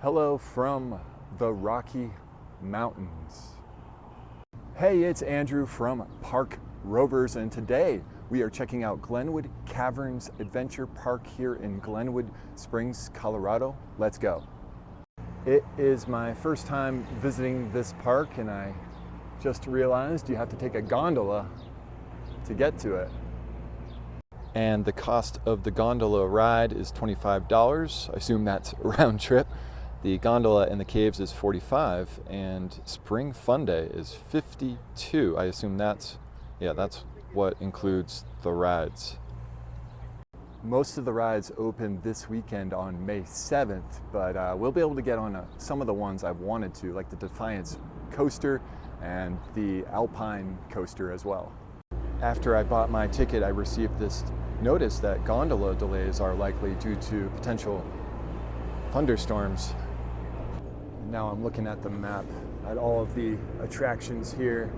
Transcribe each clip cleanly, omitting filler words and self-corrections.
Hello from the Rocky Mountains. Hey, it's Andrew from Park Rovers, and today we are checking out Glenwood Caverns Adventure Park here in Glenwood Springs, Colorado. Let's go. It is my first time visiting this park, and I just realized you have to take a gondola to get to it. And the cost of the gondola ride is $25. I assume that's a round trip. The gondola in the caves is $45, and Spring Fun Day is $52. I assume that's what includes the rides. Most of the rides open this weekend on May 7th, but we'll be able to get on some of the ones I've wanted to, like the Defiance coaster and the Alpine coaster as well. After I bought my ticket, I received this notice that gondola delays are likely due to potential thunderstorms. Now I'm looking at the map at all of the attractions here.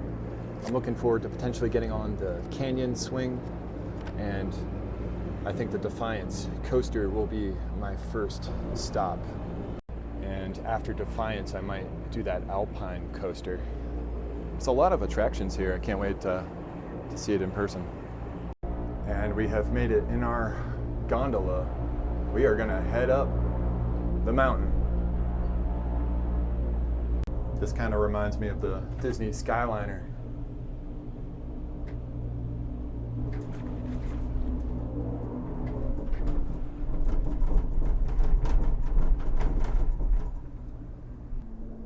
I'm looking forward to potentially getting on the canyon swing, and I think the Defiance coaster will be my first stop. And after Defiance, I might do that Alpine coaster. It's a lot of attractions here. I can't wait to see it in person. And we have made it in our gondola. We are gonna head up the mountain. This kind of reminds me of the Disney Skyliner.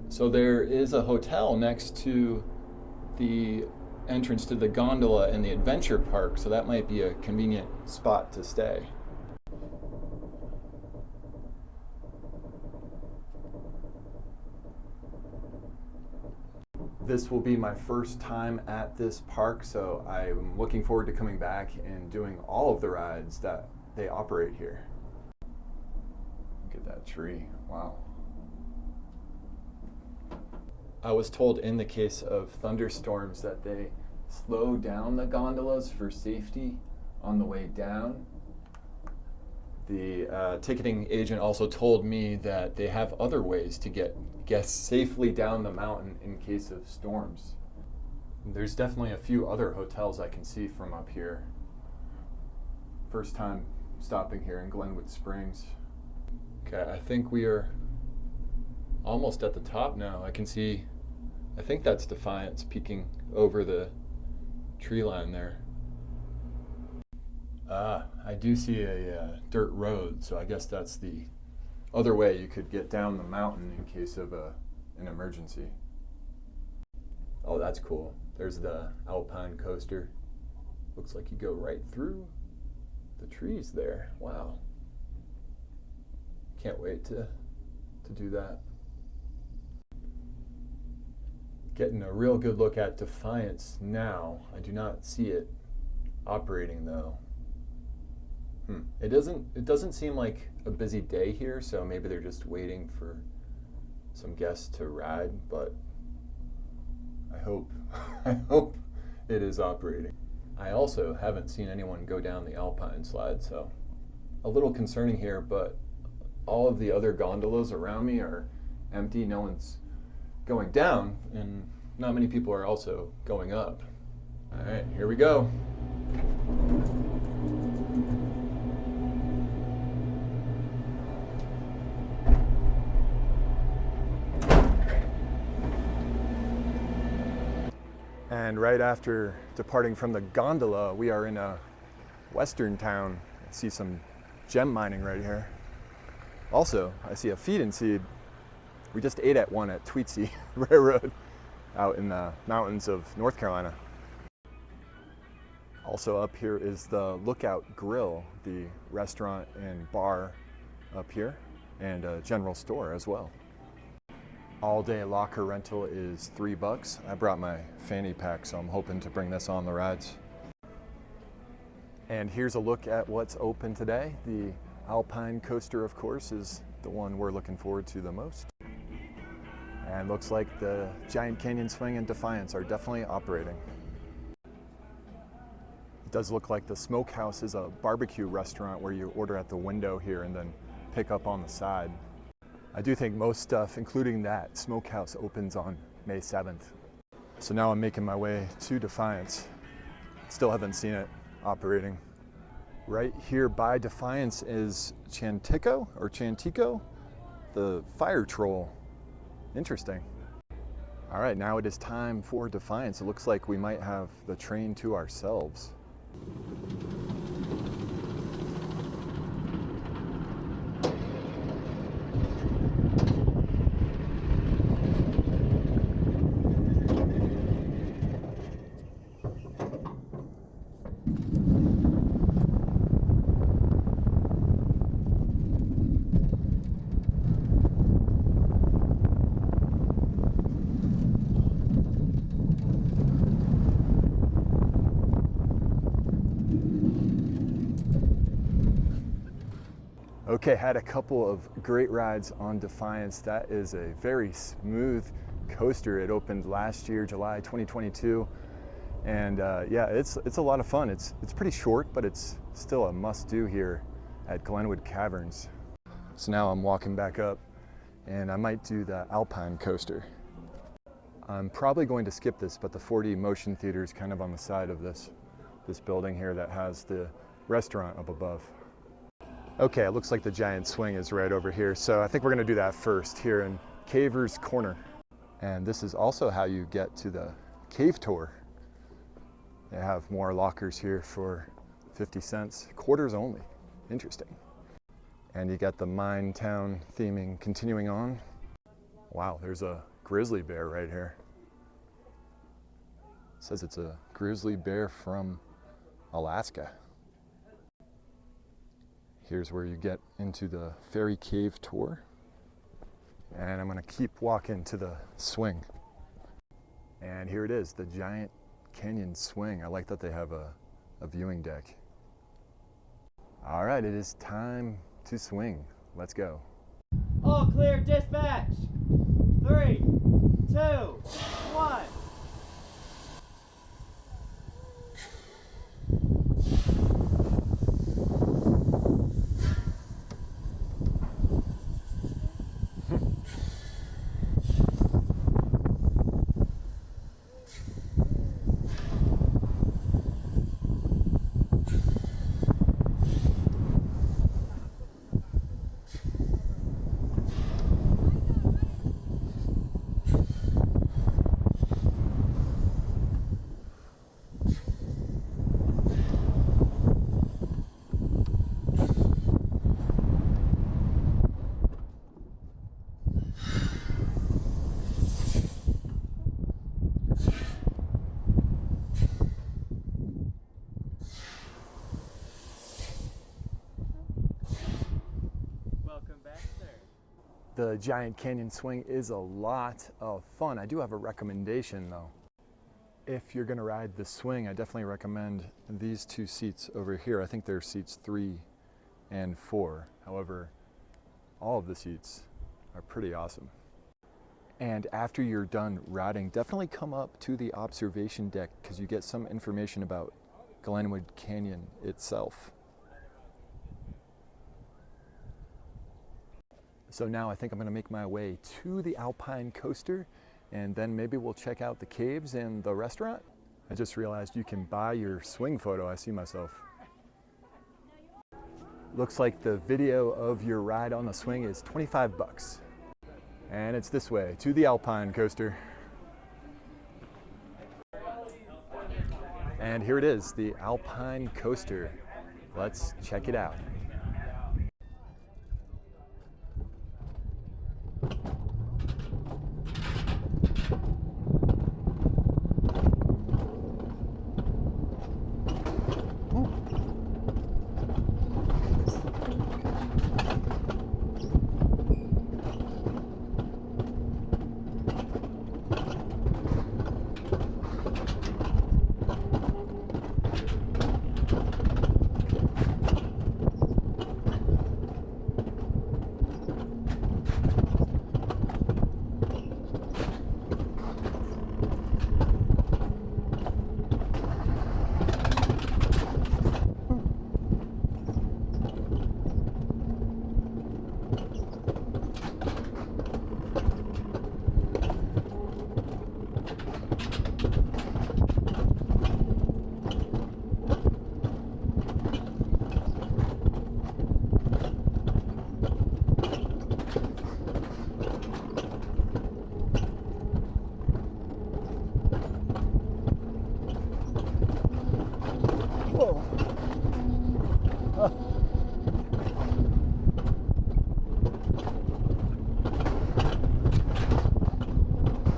So there is a hotel next to the entrance to the gondola in the adventure park, so that might be a convenient spot to stay. This will be my first time at this park, so I'm looking forward to coming back and doing all of the rides that they operate here. Look at that tree, wow. I was told in the case of thunderstorms that they slow down the gondolas for safety on the way down. The ticketing agent also told me that they have other ways to get guests safely down the mountain in case of storms. There's definitely a few other hotels I can see from up here. First time stopping here in Glenwood Springs. Okay, I think we are almost at the top now. I can see, I think that's Defiance peeking over the tree line there. I do see a dirt road, so I guess that's the other way you could get down the mountain in case of an emergency. Oh, that's cool. There's the Alpine coaster. Looks like you go right through the trees there. Wow. Can't wait to do that. Getting a real good look at Defiance now. I do not see it operating though. It doesn't seem like a busy day here, so maybe they're just waiting for some guests to ride, but I hope it is operating. I also haven't seen anyone go down the Alpine slide, so a little concerning here, but all of the other gondolas around me are empty. No one's going down, and not many people are also going up. All right, here we go. And right after departing from the gondola, we are in a western town. I see some gem mining right here. Also, I see a feed and seed. We just ate at one at Tweetsy Railroad out in the mountains of North Carolina. Also up here is the Lookout Grill, the restaurant and bar up here, and a general store as well. All-day locker rental is $3. I brought my fanny pack, so I'm hoping to bring this on the rides. And here's a look at what's open today. The Alpine coaster, of course, is the one we're looking forward to the most. And looks like the Giant Canyon Swing and Defiance are definitely operating. It does look like the Smokehouse is a barbecue restaurant where you order at the window here and then pick up on the side. I do think most stuff, including that smokehouse, opens on May 7th. So now I'm making my way to Defiance. Still haven't seen it operating. Right here by Defiance is Chantico, the fire troll. Interesting. All right, now it is time for Defiance. It looks like we might have the train to ourselves. Okay, had a couple of great rides on Defiance. That is a very smooth coaster. It opened last year, July 2022. And yeah, it's a lot of fun. It's pretty short, but it's still a must-do here at Glenwood Caverns. So now I'm walking back up and I might do the Alpine coaster. I'm probably going to skip this, but the 4D motion theater is kind of on the side of this building here that has the restaurant up above. Okay, it looks like the giant swing is right over here, so I think we're gonna do that first here in Caver's Corner. And this is also how you get to the cave tour. They have more lockers here for 50 cents, quarters only. Interesting. And you got the Mine Town theming continuing on. Wow, there's a grizzly bear right here. It says it's a grizzly bear from Alaska. Here's where you get into the Fairy Cave tour. And I'm gonna keep walking to the swing. And here it is, the Giant Canyon Swing. I like that they have a viewing deck. All right, it is time to swing. Let's go. All clear, dispatch. 3, 2, 1. The Giant Canyon Swing is a lot of fun. I do have a recommendation though. If you're gonna ride the swing, I definitely recommend these two seats over here. I think they're seats 3 and 4. However, all of the seats are pretty awesome. And after you're done riding, definitely come up to the observation deck because you get some information about Glenwood Canyon itself. So now I think I'm gonna make my way to the Alpine coaster and then maybe we'll check out the caves and the restaurant. I just realized you can buy your swing photo. I see myself. Looks like the video of your ride on the swing is 25 bucks. And it's this way to the Alpine coaster. And here it is, the Alpine coaster. Let's check it out.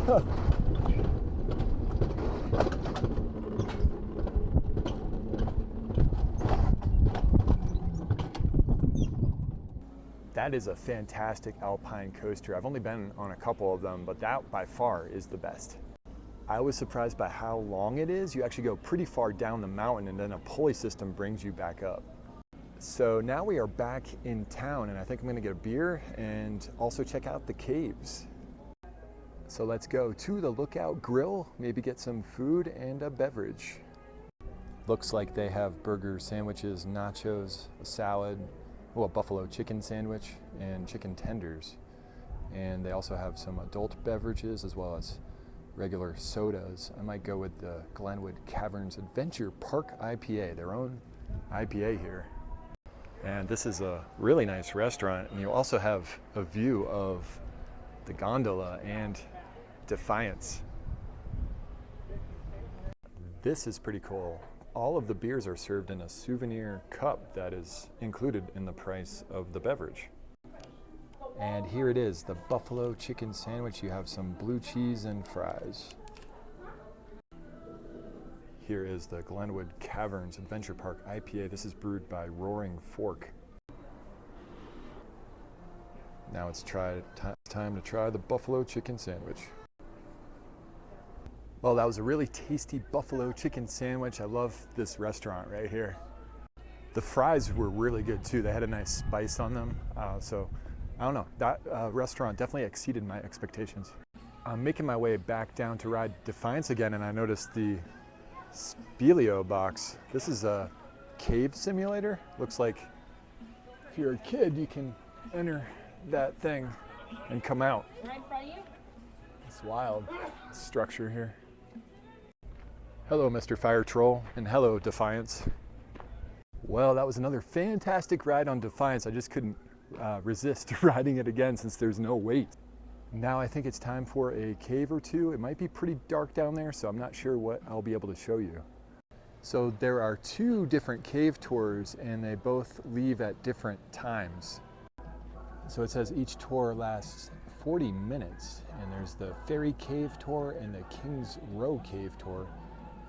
That is a fantastic Alpine coaster. I've only been on a couple of them, but that by far is the best. I was surprised by how long it is. You actually go pretty far down the mountain and then a pulley system brings you back up. So now we are back in town and I think I'm gonna get a beer and also check out the caves. So let's go to the Lookout Grill, maybe get some food and a beverage. Looks like they have burger sandwiches, nachos, a salad, a buffalo chicken sandwich, and chicken tenders. And they also have some adult beverages as well as regular sodas. I might go with the Glenwood Caverns Adventure Park IPA, their own IPA here. And this is a really nice restaurant, and you also have a view of the gondola and Defiance. This is pretty cool. All of the beers are served in a souvenir cup that is included in the price of the beverage. And here it is, the buffalo chicken sandwich. You have some blue cheese and fries. Here is the Glenwood Caverns Adventure Park IPA. This is brewed by Roaring Fork. Now it's time to try the buffalo chicken sandwich. Well, that was a really tasty buffalo chicken sandwich. I love this restaurant right here. The fries were really good too. They had a nice spice on them. So I don't know, that restaurant definitely exceeded my expectations. I'm making my way back down to ride Defiance again, and I noticed the Speleo box. This is a cave simulator. Looks like if you're a kid, you can enter that thing and come out. Right in front of you? It's wild structure here. Hello, Mr. Fire Troll, and hello, Defiance. Well, that was another fantastic ride on Defiance. I just couldn't resist riding it again since there's no wait. Now I think it's time for a cave or two. It might be pretty dark down there, so I'm not sure what I'll be able to show you. So there are two different cave tours, and they both leave at different times. So it says each tour lasts 40 minutes, and there's the Fairy Cave Tour and the King's Row Cave Tour.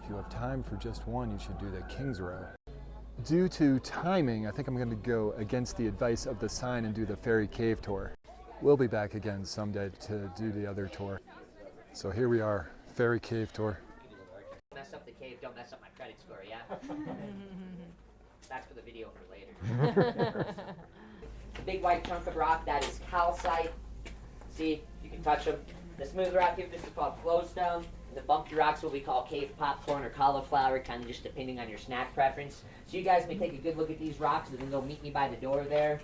If you have time for just one, you should do the King's Row. Due to timing, I think I'm going to go against the advice of the sign and do the Fairy Cave Tour. We'll be back again someday to do the other tour. So here we are, Fairy Cave Tour. Mess up the cave, don't mess up my credit score, yeah? That's for the video for later. The big white chunk of rock, that is calcite. See, you can touch them. The smooth rock here, this is called flowstone. The bumpy rocks, what we call cave popcorn or cauliflower, kind of just depending on your snack preference. So you guys may take a good look at these rocks and then go meet me by the door there.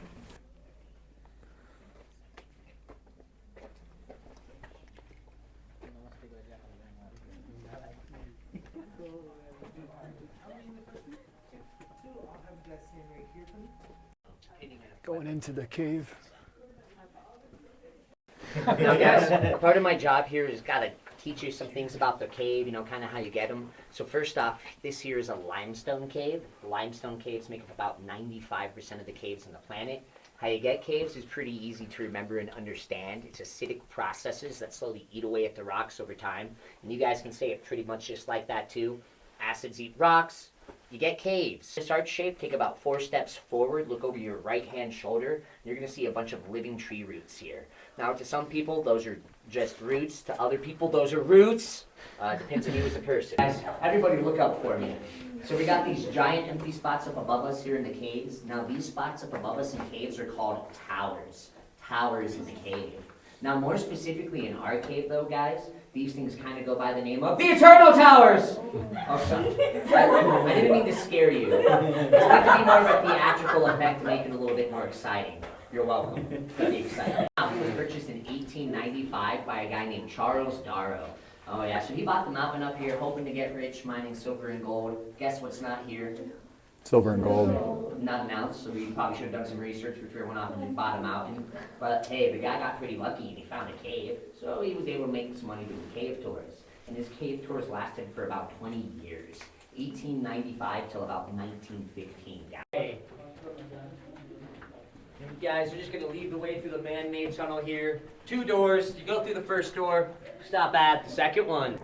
Going into the cave. Now guys, part of my job here is gotta teach you some things about the cave, you know, kind of how you get them. So first off, this here is a limestone cave. Limestone caves make up about 95% of the caves on the planet. How you get caves is pretty easy to remember and understand. It's acidic processes that slowly eat away at the rocks over time. And you guys can say it pretty much just like that too. Acids eat rocks, you get caves. This arch shape, take about 4 steps forward, look over your right hand shoulder, and you're gonna see a bunch of living tree roots here. Now to some people, those are just roots. To other people, those are roots. Depends on you as a person. Guys, everybody look up for me. So we got these giant empty spots up above us here in the caves. Now these spots up above us in caves are called towers. Towers in the cave. Now more specifically in our cave though, guys, these things kind of go by the name of the Eternal Towers! Oh, sorry. I didn't mean to scare you. It's meant to be more of a theatrical effect to make it a little bit more exciting. You're welcome. Pretty exciting. The mountain was purchased in 1895 by a guy named Charles Darrow. Oh yeah, so he bought the mountain up here hoping to get rich mining silver and gold. Guess what's not here? Silver and gold. Not an ounce, so we probably should have done some research before we went off and just bought a mountain. But hey, the guy got pretty lucky and he found a cave, so he was able to make some money doing cave tours. And his cave tours lasted for about 20 years. 1895 till about 1915. Hey. Guys, we're just gonna lead the way through the man-made tunnel here. 2 doors. You go through the first door, stop at the second one.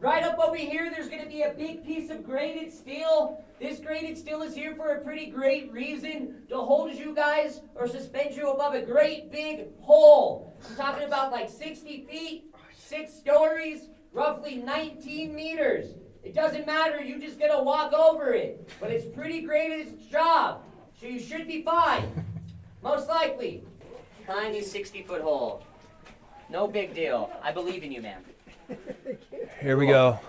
Right up over here, there's going to be a big piece of graded steel. This graded steel is here for a pretty great reason, to hold you guys or suspend you above a great big hole. I'm talking about like 60 feet, 6 stories, roughly 19 meters. It doesn't matter, you just got to walk over it. But it's pretty great at its job, so you should be fine. Most likely. Tiny 60-foot hole. No big deal. I believe in you, man. Here we go.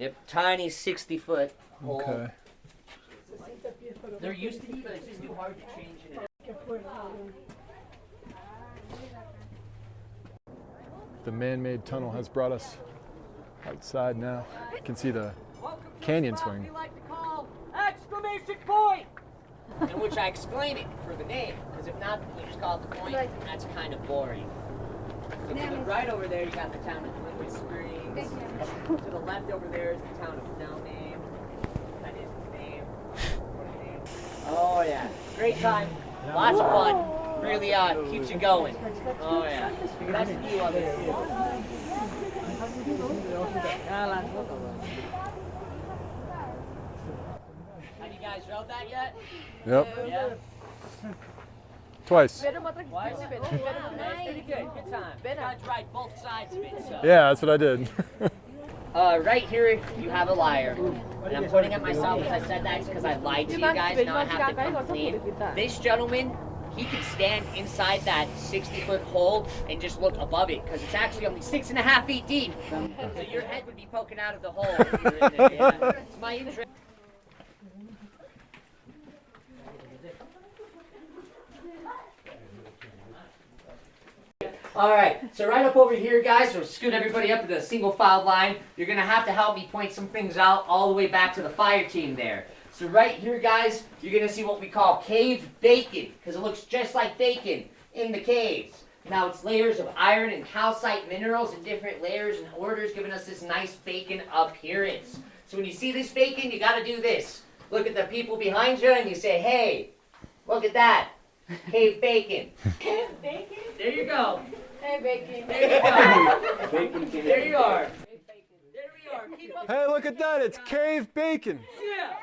Yep, tiny 60-foot hole. Okay. There used to be, but it's just too hard to change it. The man-made tunnel has brought us outside now. You can see the canyon swing. We like to call exclamation point! In which I explain it for the name, because if not, you just call it the point, and that's kind of boring. So to the right over there, you got the town of Glenwood Springs. To the left over there is the town of no name. That is the name. Oh yeah, great time. Lots of fun. Really keeps you going. Oh yeah. That's the view of it. Have you guys rode that yet? Yep. Yeah. Twice. Why is it? That's pretty good. Good time. Gotta ride both sides of it. So. Yeah, that's what I did. Right here, you have a liar. And I'm pointing at myself as I said that because I lied to you guys. Now I have to come clean. This gentleman, he can stand inside that 60-foot hole and just look above it because it's actually only 6.5 feet deep. So your head would be poking out of the hole if you were in there. Yeah. It's my interest. All right, so right up over here, guys, we'll scoot everybody up to the single file line. You're going to have to help me point some things out all the way back to the fire team there. So right here, guys, you're going to see what we call cave bacon, because it looks just like bacon in the caves. Now, it's layers of iron and calcite minerals in different layers and orders, giving us this nice bacon appearance. So when you see this bacon, you got to do this. Look at the people behind you, and you say, hey, look at that. Cave bacon. Cave bacon? There you go. Hey, bacon. There you go. There you are. There we are. Keep up. Hey, look at that. It's cave bacon. Yeah.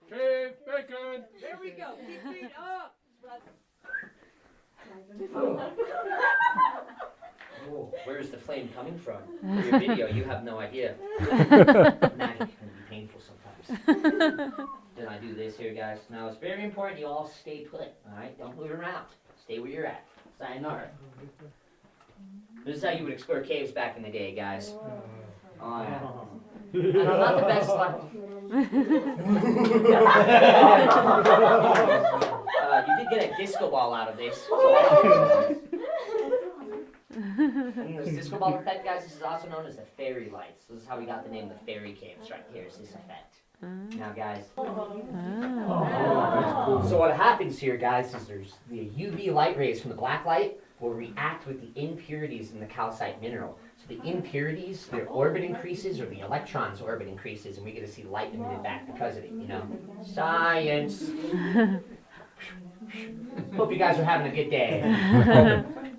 Cave bacon. There we go. Keep feet up. Oh, where's the flame coming from? For your video, you have no idea. That can be painful sometimes. Then I do this here, guys. Now, it's very important you all stay put, all right? Don't move around. Stay where you're at. Sayonara. This is how you would explore caves back in the day, guys. Oh, yeah. And I'm not the best you did get a disco ball out of this. And this disco ball effect, guys, this is also known as the fairy lights. This is how we got the name the fairy caves right here, is this effect. Now, guys. So what happens here, guys, is there's the UV light rays from the black light will react with the impurities in the calcite mineral. So the impurities, their orbit increases, or the electron's orbit increases, and we get to see light emitted back because of it, you know. Science. Hope you guys are having a good day.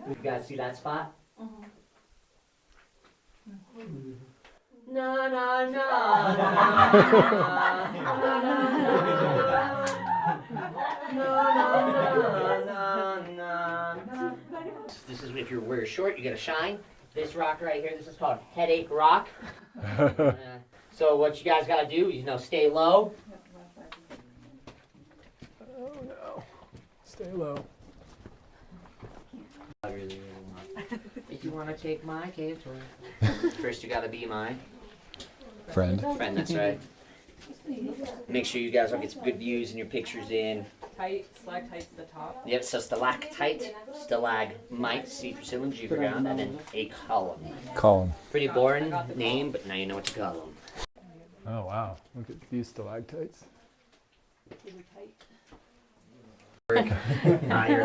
You guys see that spot? Na na na na. This is if you wear short, you gotta shine. This rock right here, this is called headache rock. So what you guys gotta do, you know, stay low. Oh no. Stay low. I really, really want. If you want to take my cave tour, first you gotta be my Friend. friend. That's right. Make sure you guys all get some good views and your pictures in. Stalactite's the top. Yep, so stalactite, stalagmite, C for cylinder, G for ground, and then a column. Column. Pretty boring name, but now you know what to call them. Oh wow. Look at these stalactites. You're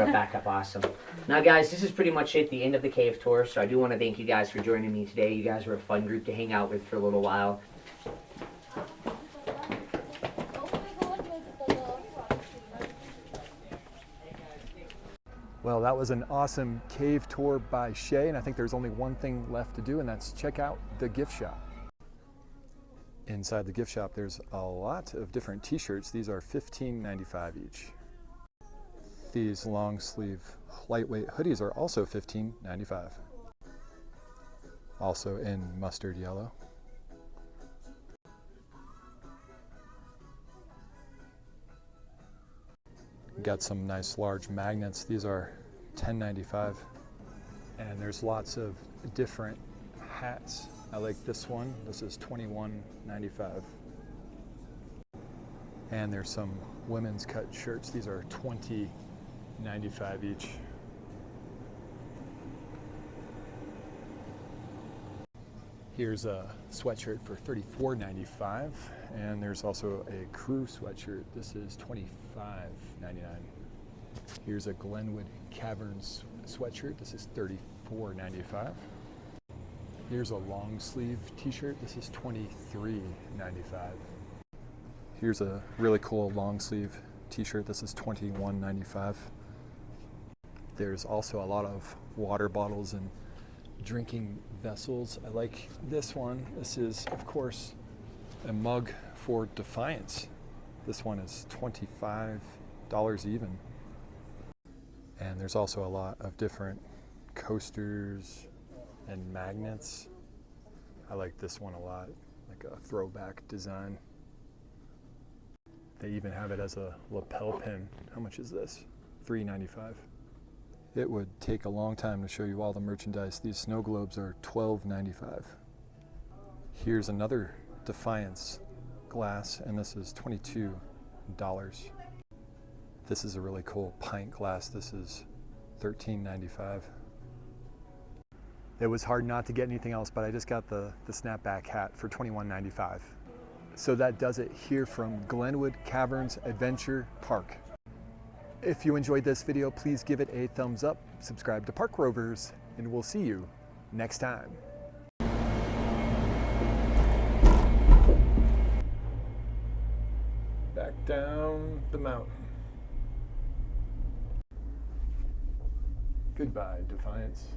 back up awesome. Now guys, this is pretty much it, the end of the cave tour, so I do want to thank you guys for joining me today. You guys were a fun group to hang out with for a little while. Well, that was an awesome cave tour by Shay, and I think there's only one thing left to do, and that's check out the gift shop. Inside the gift shop, there's a lot of different t-shirts. These are $15.95 each. These long sleeve lightweight hoodies are also $15.95. Also in mustard yellow. Got some nice large magnets. These are $10.95. And there's lots of different hats. I like this one. This is $21.95. And there's some women's cut shirts. These are $20.95 each. Here's a sweatshirt for $34.95, and there's also a crew sweatshirt. This is $25.99. Here's a Glenwood Caverns sweatshirt. This is $34.95. Here's a long sleeve t-shirt. This is $23.95. Here's a really cool long sleeve t-shirt. This is $21.95. There's also a lot of water bottles and drinking vessels. I like this one. This is, of course, a mug for Defiance. This one is $25 even. And there's also a lot of different coasters and magnets. I like this one a lot, like a throwback design. They even have it as a lapel pin. How much is this? $3.95. It would take a long time to show you all the merchandise. These snow globes are $12.95. Here's another Defiance glass, and this is $22. This is a really cool pint glass. This is $13.95. It was hard not to get anything else, but I just got the snapback hat for $21.95. So that does it here from Glenwood Caverns Adventure Park. If you enjoyed this video, please give it a thumbs up, subscribe to Park Rovers, and we'll see you next time. Back down the mountain. Goodbye, Defiance.